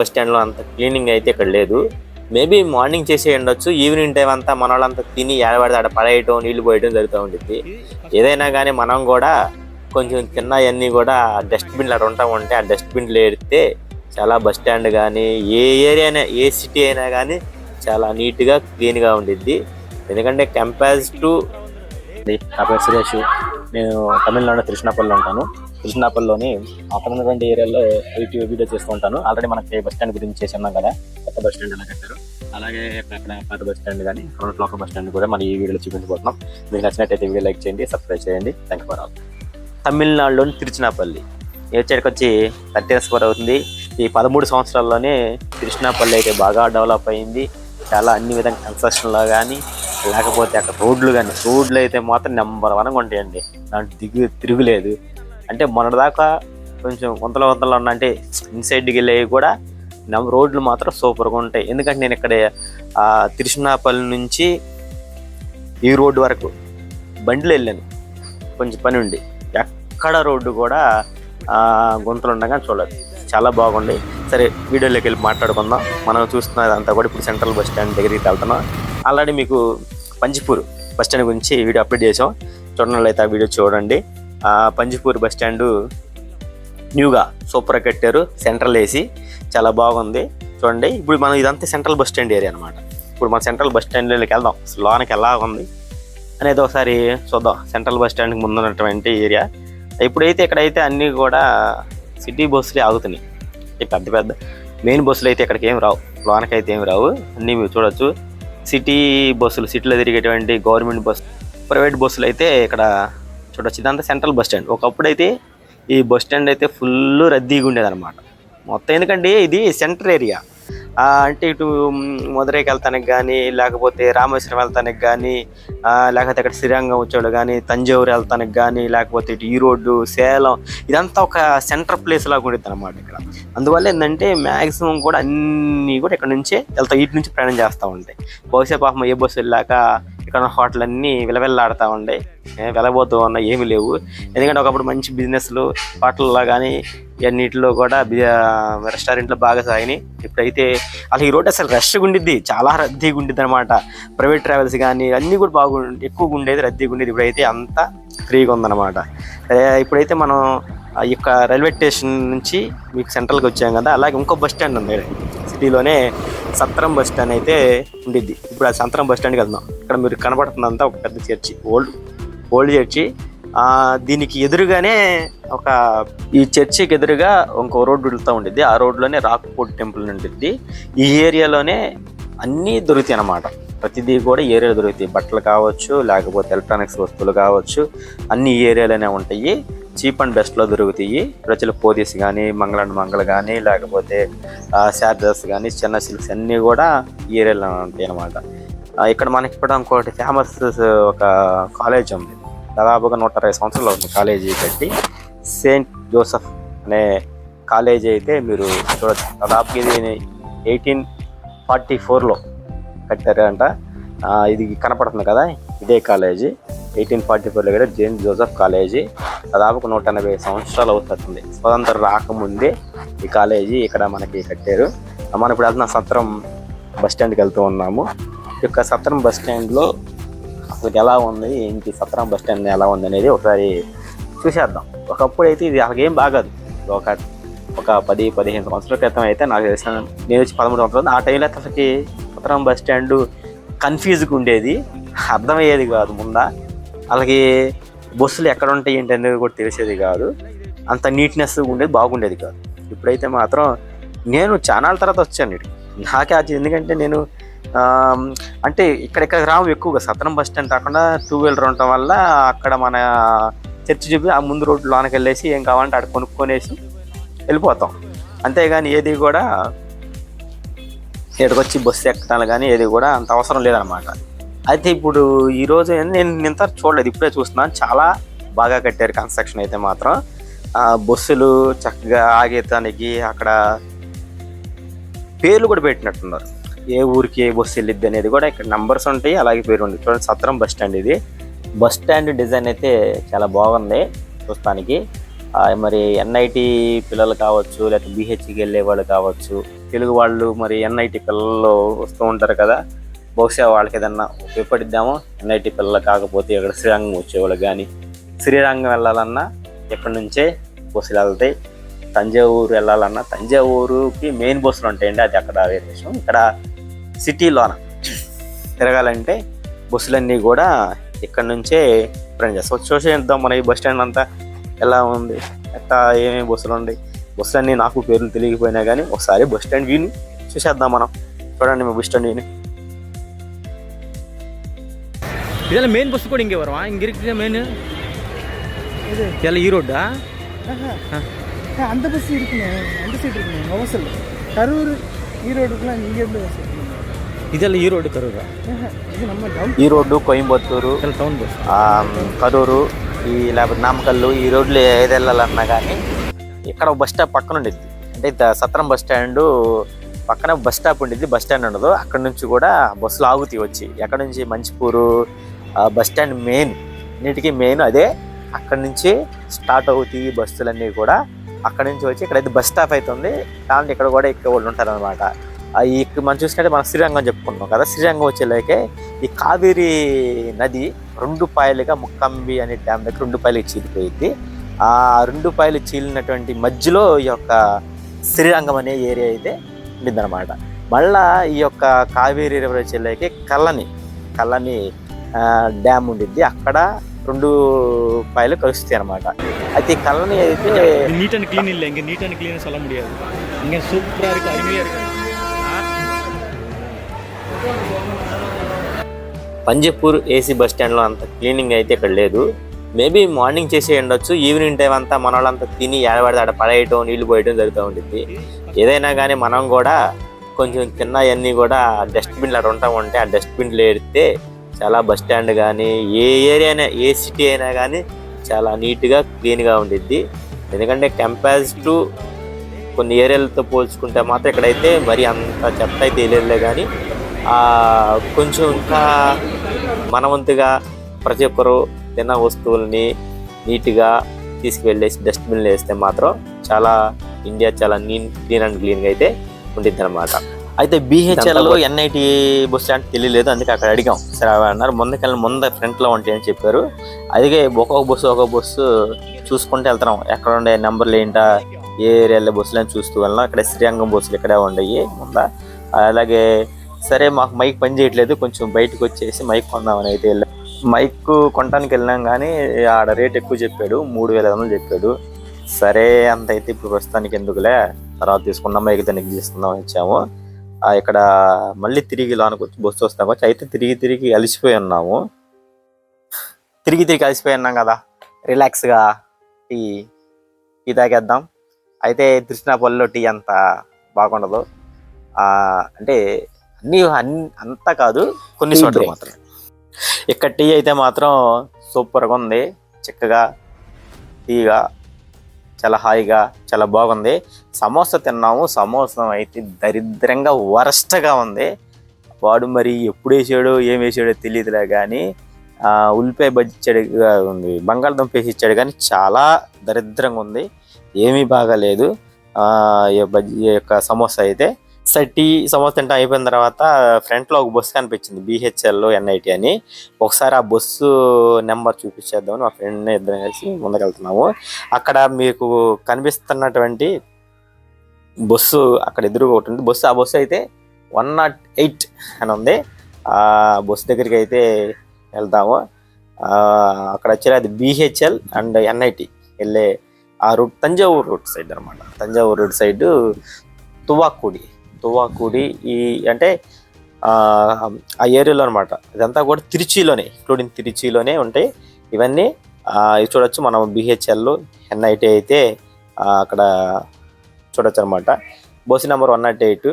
Bus స్టాండ్లో అంత cleaning అయితే ఇక్కడ లేదు. మేబీ మార్నింగ్ చేసే ఉండొచ్చు, ఈవినింగ్ టైం అంతా మన వాళ్ళంతా తిని ఏడబడితే ఆడ పడేయటం నీళ్లు పోయటం జరుగుతూ ఉంటుంది. ఏదైనా కానీ మనం కూడా కొంచెం తిన్నవన్నీ కూడా డస్ట్బిన్లు అక్కడ ఉంటా ఉంటే ఆ డస్ట్బిన్లు ఏడితే చాలా బస్ స్టాండ్ కానీ ఏ ఏరియా అయినా ఏ సిటీ అయినా కానీ చాలా నీట్గా క్లీన్గా ఉండిద్ది. ఎందుకంటే కంపేర్స్ టు నా పేరు సురేష్, నేను తమిళనాడు తిరుచినాపల్లిలో ఉంటాను. తిరుచినాపల్లిలోని అక్కడ ఉన్నటువంటి ఏరియాలో వీడియో చేస్తూ ఉంటాను. ఆల్రెడీ మనకి బస్ స్టాండ్ గురించి చేసి ఉన్నాం కదా, కొత్త బస్ స్టాండ్ ఎలా కట్టారు, అలాగే అక్కడ పాత బస్ స్టాండ్ కానీ లోకల్ బస్ స్టాండ్ కూడా మనం ఈ వీడియోలో చూపించబోతున్నాం. మీకు నచ్చినట్టయితే వీడియో లైక్ చేయండి, సబ్స్క్రైబ్ చేయండి. Thank you for all. తమిళనాడులోని తిరుచినాపల్లి ఏడ్చేటికి వచ్చి 30 years అవుతుంది. ఈ 13 సంవత్సరాల్లోనే తిరుచినాపల్లి అయితే బాగా డెవలప్ అయింది. చాలా అన్ని విధంగా కన్స్ట్రక్షన్లో కానీ లేకపోతే అక్కడ రోడ్లు అయితే మాత్రం నెంబర్ 1గా ఉంటాయండి. దాంట్లో తిరుగులేదు. అంటే మొన్నటిదాకా కొంచెం వంతలు ఉన్నా అంటే ఇన్సైడ్కి వెళ్ళేవి కూడా రోడ్లు మాత్రం సూపర్గా ఉంటాయి. ఎందుకంటే నేను ఇక్కడ తిరుచినాపల్లి నుంచి ఈ రోడ్డు వరకు బండిలో వెళ్ళాను, కొంచెం పని ఉండి. ఎక్కడ రోడ్డు కూడా గుంతలు ఉండగా చూడలేదు, చాలా బాగుంది. సరే వీడియోలోకి వెళ్ళి మాట్లాడుకుందాం. మనం చూస్తున్నదంతా కూడా ఇప్పుడు సెంట్రల్ బస్ స్టాండ్ దగ్గరికి వెళ్తున్నాం. ఆల్రెడీ మీకు పంజిపూర్ బస్ స్టాండ్ గురించి వీడియో అప్లోడ్ చేసాం, చూడండి అయితే ఆ వీడియో చూడండి. పంజిపూర్ బస్ స్టాండ్ న్యూగా సూపర్గా కట్టారు, సెంట్రల్ ఏసీ చాలా బాగుంది చూడండి. ఇప్పుడు మనం ఇదంతా సెంట్రల్ బస్ స్టాండ్ ఏరియా అనమాట. ఇప్పుడు మన సెంట్రల్ బస్ స్టాండ్లోకి వెళ్దాం, లోనికి ఎలా ఉంది అనేది ఒకసారి చూద్దాం. సెంట్రల్ బస్ స్టాండ్కి ముందున్నటువంటి ఏరియా. ఇప్పుడైతే ఇక్కడైతే అన్నీ కూడా సిటీ బస్సులే ఆగుతున్నాయి. పెద్ద మెయిన్ బస్సులు అయితే ఇక్కడికి ఏం రావు, లోనకి అయితే ఏమి రావు. అన్నీ మీరు చూడొచ్చు. సిటీ బస్సులు, సిటీలో తిరిగేటువంటి గవర్నమెంట్ బస్సు, ప్రైవేట్ బస్సులు అయితే ఇక్కడ చూడొచ్చు. ఇదంతా సెంట్రల్ బస్ స్టాండ్. ఒకప్పుడైతే ఈ బస్ స్టాండ్ అయితే ఫుల్ రద్దీగా ఉండేది అనమాట మొత్తం. ఎందుకంటే ఇది సెంటర్ ఏరియా. అంటే ఇటు మధురైకి వెళ్తానికి కానీ లేకపోతే రామేశ్వరం వెళ్తానికి కానీ లేకపోతే అక్కడ శ్రీరంగం వచ్చేవాళ్ళు కానీ, తంజావూరు వెళ్తానికి కానీ, లేకపోతే ఇటు ఈరోడ్డు, సేలం, ఇదంతా ఒక సెంటర్ ప్లేస్ లాగా ఉండేది అనమాట ఇక్కడ. అందువల్ల ఏంటంటే మ్యాక్సిమం కూడా అన్నీ కూడా ఇక్కడ నుంచే ఇటు నుంచి ప్రయాణం చేస్తూ ఉంటాయి. బహుశా పాపం ఏ బస్సు వెళ్ళాక ఇక్కడ హోటల్ అన్నీ విలవిల్లాడుతూ ఉండే, వెలబోతూ ఉన్నాయి, ఏమీ లేవు. ఎందుకంటే ఒకప్పుడు మంచి బిజినెస్లు హోటల్లో కానీ అన్నిటిలో కూడా రెస్టారెంట్లో బాగా సాగినాయి. ఇప్పుడైతే అసలు ఈ రోడ్ అసలు రష్గా ఉండిద్ది, చాలా రద్దీగా ఉండిద్ది అనమాట. ప్రైవేట్ ట్రావెల్స్ కానీ అన్నీ కూడా ఎక్కువగా ఉండేది, రద్దీగా ఉండేది. ఇప్పుడైతే అంతా ఫ్రీగా ఉందన్నమాట. ఇప్పుడైతే మనం ఈ యొక్క రైల్వే స్టేషన్ నుంచి మీకు సెంట్రల్కి వచ్చాం కదా, అలాగే ఇంకో బస్ స్టాండ్ ఉంది సిటీలోనే, సత్రం బస్ స్టాండ్ అయితే ఉండిద్ది. ఇప్పుడు ఆ సత్రం బస్ స్టాండ్కి వెళ్దాం. ఇక్కడ మీరు కనబడుతుందంతా ఒక పెద్ద చర్చి, ఓల్డ్ చర్చి. దీనికి ఎదురుగానే ఈ చర్చికి ఎదురుగా ఇంకో రోడ్డు వెళ్తూ ఉండిద్ది. ఆ రోడ్లోనే రాక్ఫోర్ట్ టెంపుల్ ఉండిద్ది. ఈ ఏరియాలోనే అన్నీ దొరుకుతాయి అన్నమాట. ప్రతిదీ కూడా ఏరియాలో దొరుకుతాయి. బట్టలు కావచ్చు, లేకపోతే ఎలక్ట్రానిక్స్ వస్తువులు కావచ్చు, అన్ని ఏరియాలోనే ఉంటాయి. చీప్ అండ్ బెస్ట్లో దొరుకుతాయి. ప్రజలు పోతీస్ కానీ, మంగళ కానీ, లేకపోతే శారీస్ కానీ, చిన్న సిల్క్స్ అన్నీ కూడా ఈ ఏరియాలో ఉంటాయి అన్నమాట. ఇక్కడ మనకి ఇప్పుడు ఇంకోటి ఫేమస్ ఒక కాలేజ్ ఉంది. దాదాపుగా 120 సంవత్సరాలు అవుతుంది కాలేజీ కట్టి. సెయింట్ జోసెఫ్ అనే కాలేజీ అయితే మీరు చూడొచ్చు. దాదాపు ఇది 1844లో కట్టారు అంట. ఇది కనపడుతుంది కదా, ఇదే కాలేజీ. 1844లో కూడా సెయింట్ జోసెఫ్ కాలేజీ. దాదాపుగా 180 సంవత్సరాలు అవుతుంది. స్వతంత్రం రాకముందే ఈ కాలేజీ ఇక్కడ మనకి కట్టారు. మనం ఇప్పుడు వెళ్తున్న సత్రం బస్ స్టాండ్కి వెళ్తూ ఉన్నాము. ఈ యొక్క సత్రం బస్ స్టాండ్లో అసలు ఎలా ఉంది ఏంటి, సత్రం బస్ స్టాండ్ ఎలా ఉంది అనేది ఒకసారి చూసేద్దాం. ఒకప్పుడు అయితే ఇది అలాగేం బాగదు. ఒక 10-15 సంవత్సరాల క్రితం అయితే నాకు తెలిసిన, నేను వచ్చి 13 సంవత్సరాలు, ఆ టైంలో అసలుకి సత్రం బస్ స్టాండ్ కన్ఫ్యూజ్గా ఉండేది, అర్థమయ్యేది కాదు. ముందా అలాగే బస్సులు ఎక్కడ ఉంటాయి ఏంటి అనేది కూడా తెలిసేది కాదు. అంత నీట్నెస్ ఉండేది, బాగుండేది కాదు. ఇప్పుడైతే మాత్రం నేను చాలా తర్వాత వచ్చాను ఇటు. నాకే ఎందుకంటే నేను అంటే ఇక్కడ రాము ఎక్కువగా. సత్రం బస్ స్టాండ్ కాకుండా 2-wheeler ఉండటం వల్ల అక్కడ మన చర్చి చూపి ఆ ముందు రోడ్డు లోనకి వెళ్ళేసి ఏం కావాలంటే అక్కడ కొనుక్కొనేసి వెళ్ళిపోతాం. అంతేగాని ఏది కూడా ఇక్కడికి వచ్చి బస్సు ఎక్కడాలు కానీ ఏది కూడా అంత అవసరం లేదనమాట. అయితే ఇప్పుడు ఈరోజు నేను ఇంత చూడలేదు, ఇప్పుడే చూస్తున్నాను. చాలా బాగా కట్టారు కన్స్ట్రక్షన్ అయితే మాత్రం. బస్సులు చక్కగా ఆగేతానికి అక్కడ పేర్లు కూడా పెట్టినట్టున్నారు. ఏ ఊరికి ఏ బస్సు వెళ్ళిద్ది అనేది కూడా ఇక్కడ నంబర్స్ ఉంటాయి, అలాగే పేరు ఉంది. చూడండి, సత్రం బస్ స్టాండ్. ఇది బస్ స్టాండ్ డిజైన్ అయితే చాలా బాగుంది చూస్తానికి. మరి NIT పిల్లలు కావచ్చు, లేకపోతే BHకి వెళ్ళే వాళ్ళు కావచ్చు, తెలుగు వాళ్ళు మరి ఎన్ఐటి పిల్లలు వస్తూ ఉంటారు కదా, బహుశా వాళ్ళకి ఏదన్నా ఉపయోగపడిద్దామో. ఎన్ఐటి పిల్లలు కాకపోతే ఇక్కడ శ్రీరంగం వచ్చేవాళ్ళు కానీ, శ్రీరంగం వెళ్ళాలన్నా ఎక్కడి నుంచే బస్సులు వెళ్తాయి. తంజావూరు వెళ్ళాలన్నా తంజావూరుకి మెయిన్ బస్సులు ఉంటాయండి, అది అక్కడ వేరే విషయం. ఇక్కడ సిటీలోన తిరగాలంటే బస్సులన్నీ కూడా ఇక్కడ నుంచే రన్ చేస్తాం. చూసేద్దాం మన ఈ బస్ స్టాండ్ అంతా ఎలా ఉంది, ఎట్లా ఏమేమి బస్సులు ఉన్నాయి. బస్సులన్నీ నాకు పేర్లు తెలియకపోయినా కానీ ఒకసారి బస్ స్టాండ్ వ్యూని చూసేద్దాం మనం. చూడండి మీ బస్ స్టాండ్ వ్యూని. இதெல்லாம் மெயின் பஸ் கூட இங்கே வரும், இங்கே இருக்குது மெயின். இதெல்லாம் ஈரோடா? அந்த பஸ் இருக்குங்க, அந்த சைடு இருக்குங்க, அவசரம் கரூர் ஈரோடுக்குலாம் இங்கேருந்து பஸ் இருக்குங்க. இதெல்லாம் ஈரோடு கரூரா? இது நம்ம town Erode, Coimbatore, town bus. Karur, ఈ లేకపోతే నామకల్లు, ఈ రోడ్లు ఏది వెళ్ళాలన్నా కానీ ఇక్కడ బస్ స్టాప్ పక్కన ఉండిద్ది. అంటే సత్రం బస్ స్టాండ్ పక్కన బస్ స్టాప్ ఉండిద్ది, బస్ స్టాండ్ ఉండదు. అక్కడ నుంచి కూడా బస్సులు ఆగుతాయి వచ్చి. ఎక్కడ నుంచి మంచిపూరు బస్ స్టాండ్ మెయిన్, అన్నిటికీ మెయిన్ అదే. అక్కడ నుంచి స్టార్ట్ అవుతాయి బస్సులన్నీ కూడా. అక్కడ నుంచి వచ్చి ఇక్కడైతే బస్ స్టాప్ అవుతుంది. దాంట్లో ఇక్కడ కూడా ఎక్కే వాళ్ళు ఉంటారు అనమాట. మనం చూసినట్టే మనం శ్రీరంగం చెప్పుకుంటాం కదా, శ్రీరంగం వచ్చేలాకే ఈ కావేరీ నది 2 పాయలుగా ముక్కంబి అనే డ్యామ్ దగ్గర 2 పాయలుగా చీలిపోయింది. ఆ 2 పాయలు చీలినటువంటి మధ్యలో ఈ యొక్క శ్రీరంగం అనే ఏరియా అయితే ఉండిందనమాట. మళ్ళా ఈ యొక్క కావేరీ రివర్ వచ్చేలాకే కల్లని డ్యామ్ ఉండిద్ది. అక్కడ 2 పాయలు కలుస్తాయి అనమాట. అయితే ఈ కల్లని అయితే நீட் அண்ட் க்ளீன் இல்லை, இங்கே நீட் அண்ட் க்ளீன் சொல்ல முடியாது. இங்கே சூப்பராக இருக்குது, அருமையாக இருக்குது. పంజపూర్ ఏసీ బస్ స్టాండ్లో అంత క్లీనింగ్ అయితే ఇక్కడ లేదు. మేబీ మార్నింగ్ చేసే ఉండొచ్చు, ఈవినింగ్ టైం అంతా మన వాళ్ళంతా తిని ఏడబడితే ఆడ పడేయటం, నీళ్లు పోయటం జరుగుతూ ఉంటుంది. ఏదైనా కానీ మనం కూడా కొంచెం తిన్నవన్నీ కూడా డస్ట్బిన్లు అక్కడ ఉంటా ఉంటే ఆ డస్ట్బిన్లు ఏడితే చాలా బస్ స్టాండ్ కానీ ఏ ఏరియా అయినా, ఏ సిటీ అయినా కానీ చాలా నీట్గా క్లీన్గా ఉండిద్ది. ఎందుకంటే కంపేర్ టు కొన్ని ఏరియాలతో పోల్చుకుంటే మాత్రం ఇక్కడైతే మరి అంత చెత్త అయితే తెలియదులే. కానీ కొంచెం ఇంకా మనవంతుగా ప్రతి ఒక్కరు తిన్న వస్తువుల్ని నీట్గా తీసుకువెళ్ళేసి డస్ట్బిన్లు వేస్తే మాత్రం చాలా ఇండియా చాలా క్లీన్ అండ్ క్లీన్గా అయితే ఉండిద్ది అనమాట. అయితే బిహెచ్ఎల్లో ఎన్ఐటి బస్ స్టాండ్ తెలియలేదు, అందుకే అక్కడ అడిగాం. సరే అన్నారు ముందు ఫ్రంట్లో ఉంటాయని చెప్పారు. అదిగే ఒక్కొక్క బస్సు చూసుకుంటూ వెళ్తున్నాం. ఎక్కడ ఉండే నెంబర్లు ఏంటా, ఏ ఏరియాలో బస్సులు అని చూస్తూ వెళ్ళాం. ఇక్కడ శ్రీరంగం బస్సులు ఇక్కడే ఉండయి ముందా. అలాగే సరే మాకు మైక్ పని చేయట్లేదు, కొంచెం బయటకు వచ్చేసి మైక్ కొందామని అయితే వెళ్ళాం. మైక్ కొనడానికి వెళ్ళాం కానీ ఆడ రేట్ ఎక్కువ చెప్పాడు, 3,500 చెప్పాడు. సరే అంత అయితే ఇప్పుడు ప్రస్తుతానికి ఎందుకులే, తర్వాత తీసుకున్నాం, మైక్ దానికి తీసుకుందాం వచ్చాము. ఇక్కడ మళ్ళీ తిరిగి లోనికి వచ్చి బస్సు వస్తాం వచ్చి అయితే తిరిగి అలసిపోయి ఉన్నాము. తిరిగి అలసిపోయి ఉన్నాం కదా, రిలాక్స్గా టీ తాగేద్దాం. అయితే కృష్ణాపల్లిలో టీ అంత బాగుండదు, అంటే అంతా కాదు, కొన్ని చోట్ల మాత్రం. ఇక్కడ టీ అయితే మాత్రం సూపర్గా ఉంది, చిక్కగా టీగా చాలా హాయిగా చాలా బాగుంది. సమోసా తిన్నాము, సమోసా అయితే దరిద్రంగా వరస్ట్గా ఉంది. వాడు మరి ఎప్పుడు వేసాడో ఏం వేసాడో తెలియదులే కానీ ఉల్లిపాయ బజ్జి ఇచ్చాడు, బంగాళదుంప వేసి ఇచ్చాడు కానీ చాలా దరిద్రంగా ఉంది, ఏమీ బాగాలేదు ఈ యొక్క సమోసా అయితే. టీ సమోసా తింటా అయిపోయిన తర్వాత ఫ్రంట్లో ఒక బస్సు కనిపించింది, బిహెచ్ఎల్ ఎన్ఐటి అని. ఒకసారి ఆ బస్సు నెంబర్ చూపించేద్దామని మా ఫ్రెండ్ ఇద్దరం కలిసి ముందుకెళ్తున్నాము. అక్కడ మీకు కనిపిస్తున్నటువంటి బస్సు అక్కడ ఎదురుగా ఒకటి ఉంది బస్సు. ఆ బస్సు అయితే 108 అని ఉంది. ఆ బస్సు దగ్గరికి అయితే వెళ్తాము. అక్కడ వచ్చేది అది బిహెచ్ఎల్ అండ్ ఎన్ఐటి వెళ్ళే ఆ రూట్ తంజావూరు రూట్ సైడ్ అనమాట. తంజావూరు రూట్ సైడ్ తువ్వాకూడి ఈ అంటే ఆ ఏరియాలో అనమాట. ఇదంతా కూడా తిరుచిలోనే, ఇంక్లూడింగ్ తిరుచిలోనే ఉంటాయి ఇవన్నీ. ఇవి చూడొచ్చు మనం బిహెచ్ఎల్ ఎన్ఐటి అయితే అక్కడ చూడొచ్చు అనమాట. Bus number 108.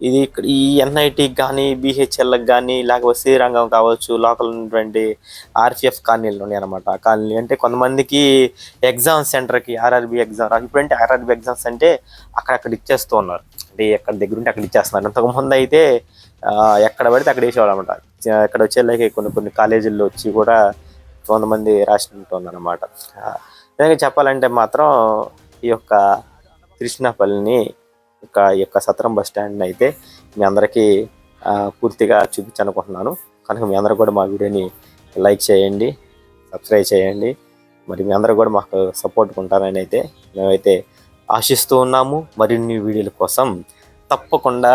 ఇది ఈ ఎన్ఐటికి కానీ బిహెచ్ఎల్కి కానీ లేకపోతే శ్రీరంగం కావచ్చు, లోకల్ ఉన్నటువంటి ఆర్పిఎఫ్ కాలనీలు ఉన్నాయి అనమాట. ఆ కాలనీ అంటే కొంతమందికి ఎగ్జామ్ సెంటర్కి ఆర్ఆర్బి ఎగ్జామ్, ఇప్పుడంటే ఆర్ఆర్బి ఎగ్జామ్స్ అంటే అక్కడక్కడ ఇచ్చేస్తూ ఉన్నారు, అంటే ఎక్కడ దగ్గర ఉంటే అక్కడ ఇచ్చేస్తున్నారు. అంతకుముందు అయితే ఎక్కడ పడితే అక్కడ వేసేవాళ్ళు అనమాట. ఇక్కడ వచ్చేలాగే కొన్ని కాలేజీల్లో వచ్చి కూడా కొంతమంది రాసినట్టున్నారు అనమాట. నిజంగా చెప్పాలంటే మాత్రం ఈ యొక్క కృష్ణాపల్లిని ఈ యొక్క సత్రం బస్ స్టాండ్ని అయితే మీ అందరికీ పూర్తిగా చూపించాలనుకుంటున్నాను. కనుక మీ అందరూ కూడా మా వీడియోని లైక్ చేయండి, సబ్స్క్రైబ్ చేయండి. మరి మీ అందరూ కూడా మాకు సపోర్ట్ ఉంటారని అయితే మేమైతే ఆశిస్తూ ఉన్నాము. మరిన్ని వీడియోల కోసం తప్పకుండా